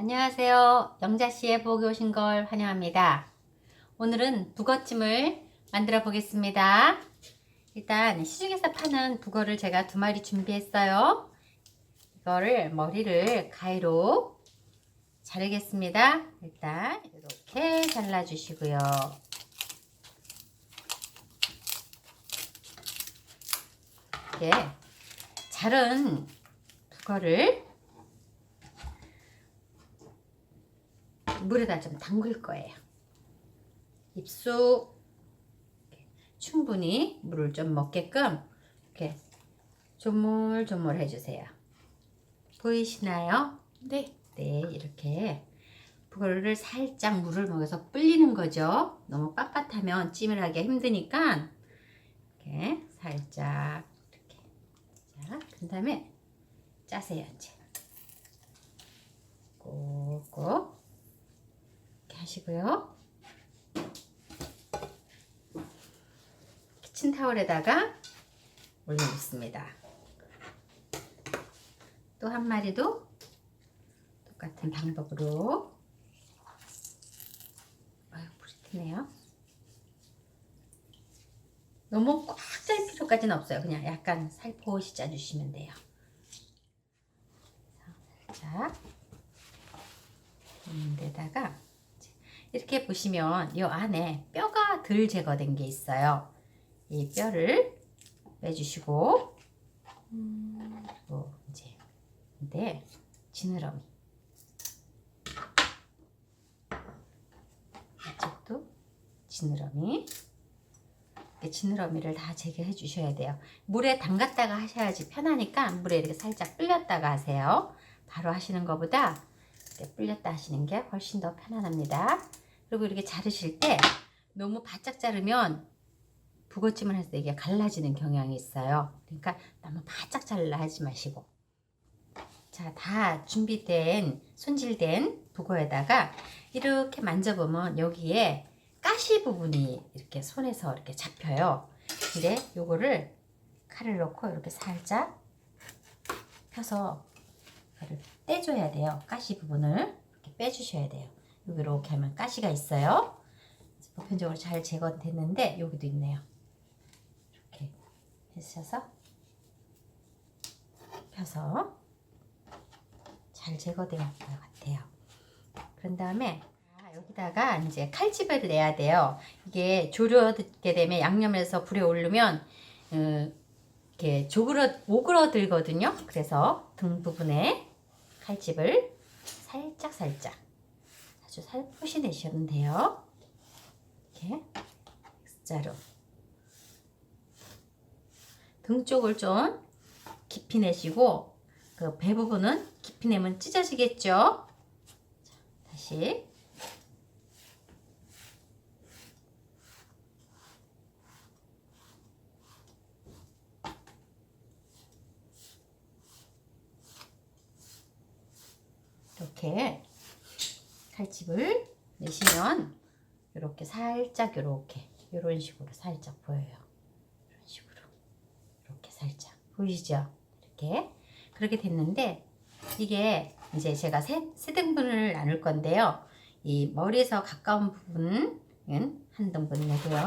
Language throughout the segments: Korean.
안녕하세요. 영자씨의 부엌에 오신 걸 환영합니다. 오늘은 북어찜을 만들어 보겠습니다. 일단 시중에서 파는 북어를 제가 2마리 준비했어요. 이거를 머리를 가위로 자르겠습니다. 일단 이렇게 잘라 주시고요. 이렇게 자른 북어를 물에다 좀 담글 거예요. 입수 충분히 물을 좀 먹게끔 이렇게 조물조물 해주세요. 보이시나요? 네. 네, 이렇게 북어를 살짝 물을 먹여서 불리는 거죠. 너무 빳빳하면 찜을 하기가 힘드니까 이렇게 살짝 이렇게. 자, 그 다음에 짜세요. 이제 꼭꼭 하시고요. 키친타올에다가 올려놓습니다. 또 한 마리도 똑같은 방법으로. 아유, 불이 트네요. 너무 꽉 짤 필요까지는 없어요. 그냥 약간 살포시 짜주시면 돼요. 살짝 데다가 이렇게 보시면 이 안에 뼈가 덜 제거된 게 있어요. 이 뼈를 빼주시고 그리고 이제 근데 지느러미 이쪽도 지느러미, 지느러미를 다 제거해 주셔야 돼요. 물에 담갔다가 하셔야지 편하니까 물에 이렇게 살짝 불렸다가 하세요. 바로 하시는 것보다 이렇게 불렸다 하시는 게 훨씬 더 편안합니다. 그리고 이렇게 자르실 때 너무 바짝 자르면 북어찜을 할 때 이게 갈라지는 경향이 있어요. 그러니까 너무 바짝 잘라 하지 마시고. 자, 다 준비된 손질된 북어에다가 이렇게 만져보면 여기에 가시 부분이 이렇게 손에서 이렇게 잡혀요. 근데 요거를 칼을 넣고 이렇게 살짝 펴서 이거를 떼줘야 돼요. 가시 부분을 이렇게 빼주셔야 돼요. 여기 이렇게 하면 가시가 있어요. 보편적으로 잘 제거됐는데 여기도 있네요. 이렇게 해주셔서 펴서 잘 제거된 것 같아요. 그런 다음에 여기다가 이제 칼집을 내야 돼요. 이게 졸여듣게 되면 양념해서 불에 올리면 이렇게 오그러들거든요. 그래서 등 부분에 칼집을 살짝 아주 살포시 내시면 돼요. 이렇게 X자로 등 쪽을 좀 깊이 내시고 그 배 부분은 깊이 내면 찢어지겠죠. 자, 다시 이렇게 칼집을 내시면 이렇게 살짝 이런 식으로 살짝 보여요. 이런 식으로 이렇게 살짝 보이시죠? 이렇게 그렇게 됐는데 이게 이제 제가 세 등분을 나눌 건데요. 이 머리에서 가까운 부분은 한 등분 내고요.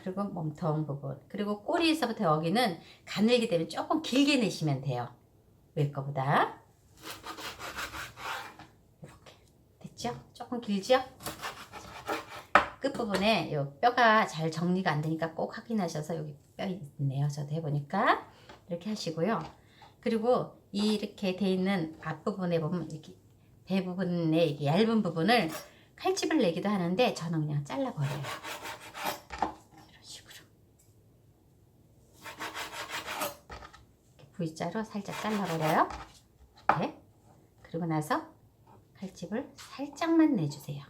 그리고 몸통 부분 그리고 꼬리에서부터 여기는 가늘기 때문에 조금 길게 내시면 돼요. 위에 거보다. 이렇게 됐죠? 조금 길죠? 끝부분에 요 뼈가 잘 정리가 안 되니까 꼭 확인하셔서 여기 뼈 있네요. 저도 해보니까 이렇게 하시고요. 그리고 이렇게 돼 있는 앞부분에 보면 이렇게 배 부분에 이렇게 얇은 부분을 칼집을 내기도 하는데 저는 그냥 잘라버려요. 이런 식으로 이렇게 V자로 살짝 잘라버려요. 이렇게. 그리고 나서 칼집을 살짝만 내주세요.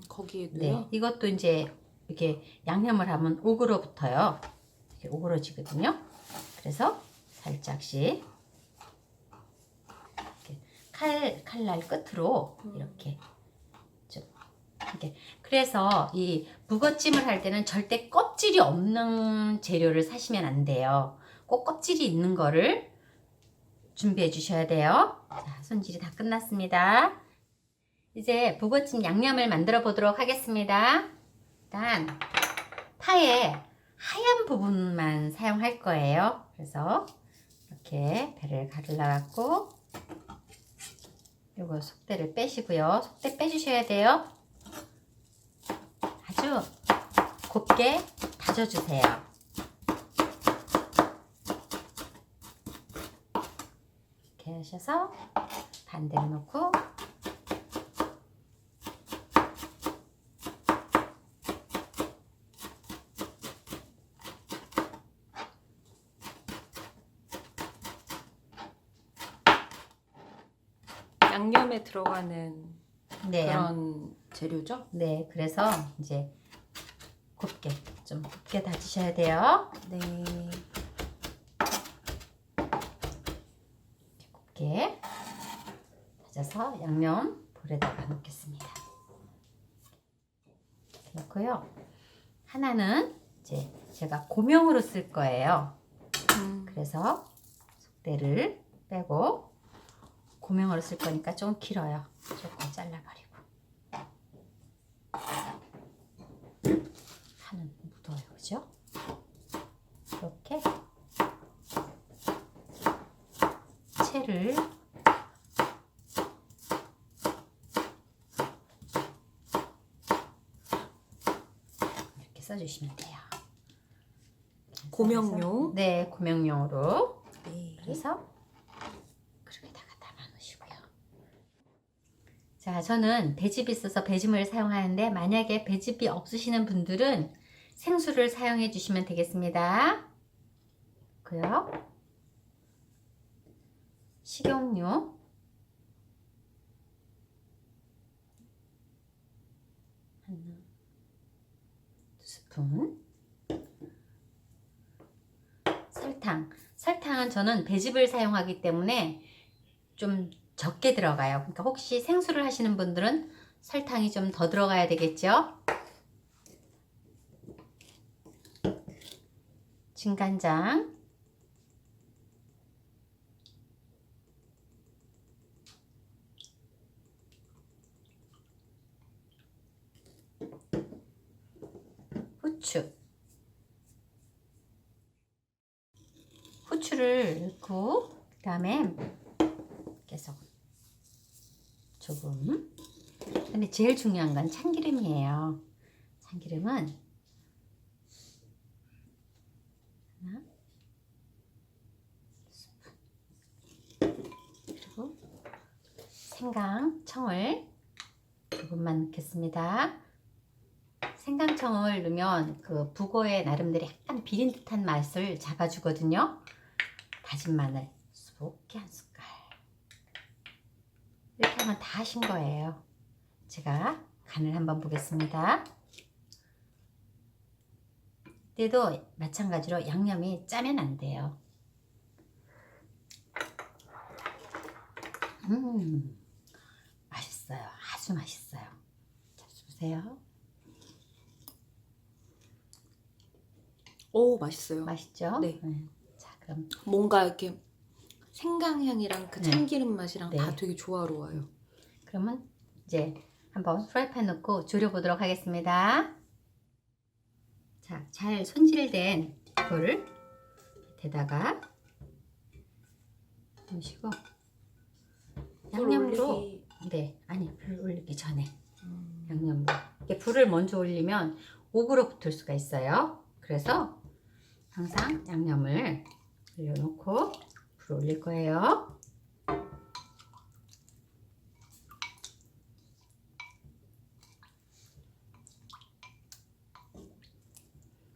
거기에도요? 네, 이것도 이제 이렇게 양념을 하면 오그러붙어요. 이렇게 오그러지거든요. 그래서 살짝씩 이렇게 칼날 끝으로 이렇게 좀 이렇게. 그래서 이 북어찜을 할 때는 절대 껍질이 없는 재료를 사시면 안 돼요. 꼭 껍질이 있는 거를 준비해 주셔야 돼요. 자, 손질이 다 끝났습니다. 이제 북어찜 양념을 만들어 보도록 하겠습니다. 일단 파의 하얀 부분만 사용할 거예요. 그래서 이렇게 배를 가르려갖고 요거 속대를 빼시고요. 속대 빼주셔야 돼요. 아주 곱게 다져주세요. 이렇게 하셔서 반대로 놓고 양념에 들어가는 네, 그런 재료죠? 네, 그래서 이제 곱게 좀 곱게 다지셔야 돼요. 네. 곱게 다져서 양념 볼에다가 넣겠습니다. 이렇게 넣고요. 하나는 이제 제가 고명으로 쓸 거예요. 그래서 속대를 빼고 고명으로 쓸 거니까 좀 길어요. 조금 잘라버리고. 파는 묻어요, 그죠? 이렇게 채를 이렇게 써주시면 돼요. 고명용. 네, 고명용으로. 네. 그래서 그렇게다가 담아 놓으시고요. 자, 저는 배즙이 있어서 배즙을 사용하는데 만약에 배즙이 없으시는 분들은 생수를 사용해 주시면 되겠습니다. 그요. 식용유 하나, 2스푼. 설탕은 저는 배즙을 사용하기 때문에 좀 적게 들어가요. 그러니까 혹시 생수를 하시는 분들은 설탕이 좀 더 들어가야 되겠죠. 진간장, 후추를 넣고 그 다음에 계속 조금. 근데 제일 중요한 건 참기름이에요. 참기름은 하나, 그리고 생강청을 조금만 넣겠습니다. 생강청을 넣으면 그 북어의 나름대로 약간 비린 듯한 맛을 잡아주거든요. 다진 마늘 쏙게 한 숟갈. 이렇게 하면 다 하신 거예요. 제가 간을 한번 보겠습니다. 때도 마찬가지로 양념이 짜면 안 돼요. 맛있어요. 아주 맛있어요. 자, 보세요. 오, 맛있어요. 맛있죠? 네. 자, 그럼 뭔가 이렇게 생강향이랑 그 네. 참기름 맛이랑 네. 다 되게 조화로워요. 그러면 이제 한번 프라이팬 넣고 졸여 보도록 하겠습니다. 자, 잘 손질된 불 밑에다가 놓으시고 양념으로, 네, 아니 불 올리기 전에 양념으로 이렇게 불을 먼저 올리면 옥으로 붙을 수가 있어요. 그래서 항상 양념을 올려놓고 불 올릴 거예요.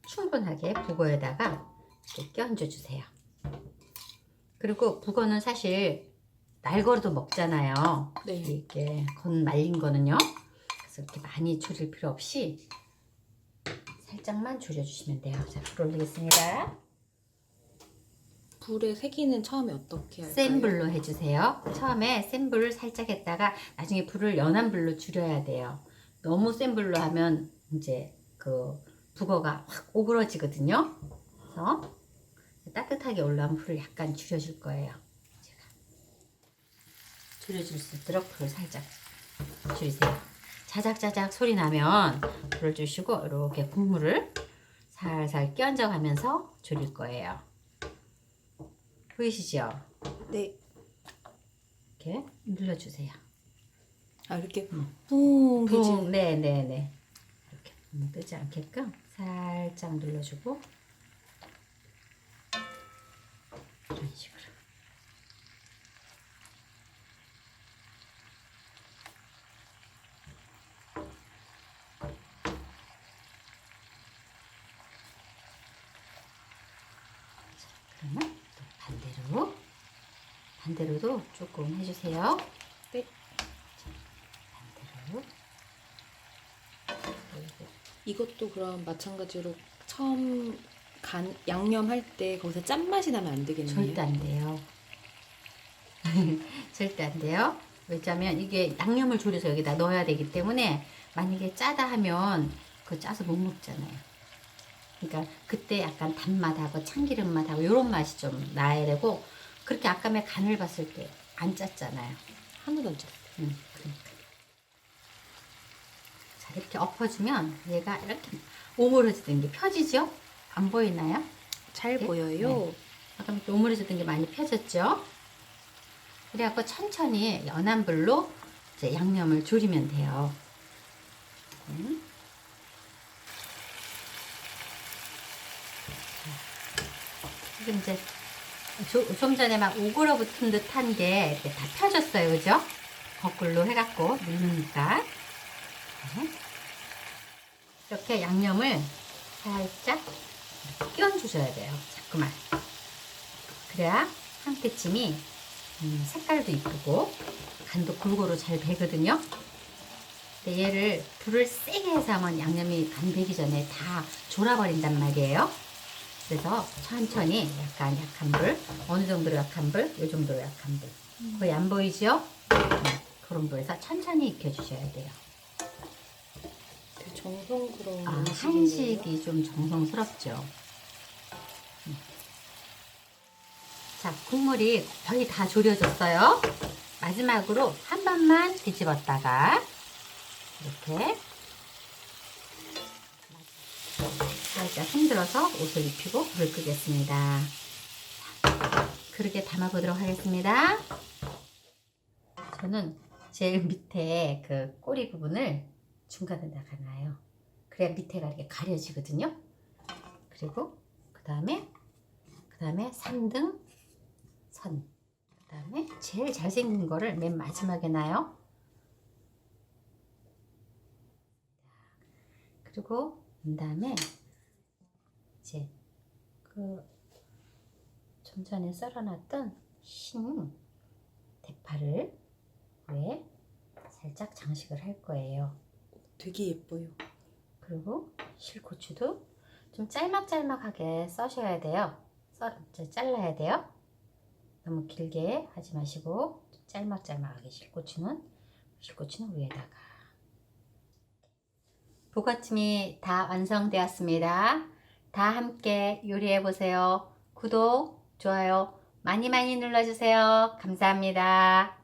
충분하게 북어에다가 이렇게 끼얹어 주세요. 그리고 북어는 사실 날거리도 먹잖아요. 네. 이렇게 건 말린 거는요. 그래서 이렇게 많이 졸일 필요 없이 살짝만 졸여주시면 돼요. 자, 불 올리겠습니다. 불의 세기는 처음에 어떻게 할까요? 센 불로 해주세요. 처음에 센 불을 살짝 했다가 나중에 불을 연한 불로 줄여야 돼요. 너무 센 불로 하면 이제 그 북어가 확 오그러지거든요. 그래서 따뜻하게 올라오면 불을 약간 줄여줄 거예요. 제가. 줄여줄 수 있도록 불을 살짝 줄이세요. 자작자작 소리 나면 불을 주시고 이렇게 국물을 살살 끼얹어 가면서 졸일 거예요. 보이시죠? 네. 이렇게 눌러주세요. 아 이렇게 붕, 그치? 네네네. 이렇게 뜨지 않게끔 살짝 눌러주고 이런 식으로. 그러면 또 반대로도 조금 해주세요. 네. 반대로. 이것도 그럼 마찬가지로 처음 양념할 때 거기서 짠맛이 나면 안 되겠네요. 절대 안 돼요. 절대 안 돼요. 왜냐면 이게 양념을 졸여서 여기다 넣어야 되기 때문에 만약에 짜다 하면 그거 짜서 못 먹잖아요. 그러니까 그때 약간 단맛하고 참기름 맛하고 이런 맛이 좀 나야 되고, 그렇게 아까에 간을 봤을 때 안 짰잖아요. 하나도 안 짰어요. 그러니까. 자, 이렇게 엎어주면 얘가 이렇게 오므러지던 게 펴지죠? 안 보이나요? 잘 네? 보여요. 네. 아까 이렇게 오므러지던 게 많이 펴졌죠? 그래갖고 천천히 연한 불로 이제 양념을 졸이면 돼요. 지금 이제 좀 전에 막 오그러붙은 듯한 게 이렇게 다 펴졌어요. 그죠? 거꾸로 해갖고 누르니까. 네. 이렇게 양념을 살짝 끼얹어줘야 돼요. 자꾸만. 그래야 한 깨침이 색깔도 이쁘고 간도 골고루 잘 배거든요. 근데 얘를 불을 세게 해서 하면 양념이 간 배기 전에 다 졸아버린단 말이에요. 그래서 천천히 약간 약한 불, 어느 정도로 약한 불, 이 정도로 약한 불. 거의 안 보이죠? 그런 불에서 천천히 익혀주셔야 돼요. 되게 정성스러운 아, 음식이네요. 한식이 좀 정성스럽죠. 자, 국물이 거의 다 졸여졌어요. 마지막으로 한 번만 뒤집었다가 이렇게 살짝 흔들어서 옷을 입히고 불을 끄겠습니다. 그릇에 담아보도록 하겠습니다. 저는 제일 밑에 그 꼬리 부분을 중간에다 놔요. 그래야 밑에가 이렇게 가려지거든요. 그리고 그 다음에 3등 선. 그 다음에 제일 잘생긴 거를 맨 마지막에 놔요. 그리고 그 다음에 이제 그 좀 전에 썰어놨던 흰 대파를 위에 살짝 장식을 할 거예요. 되게 예뻐요. 그리고 실고추도 좀 짤막짤막하게 써셔야 돼요. 잘라야 돼요. 너무 길게 하지 마시고 짤막짤막하게 실고추는 위에다가. 부가침이 다 완성되었습니다. 다 함께 요리해 보세요. 구독, 좋아요 많이 눌러주세요. 감사합니다.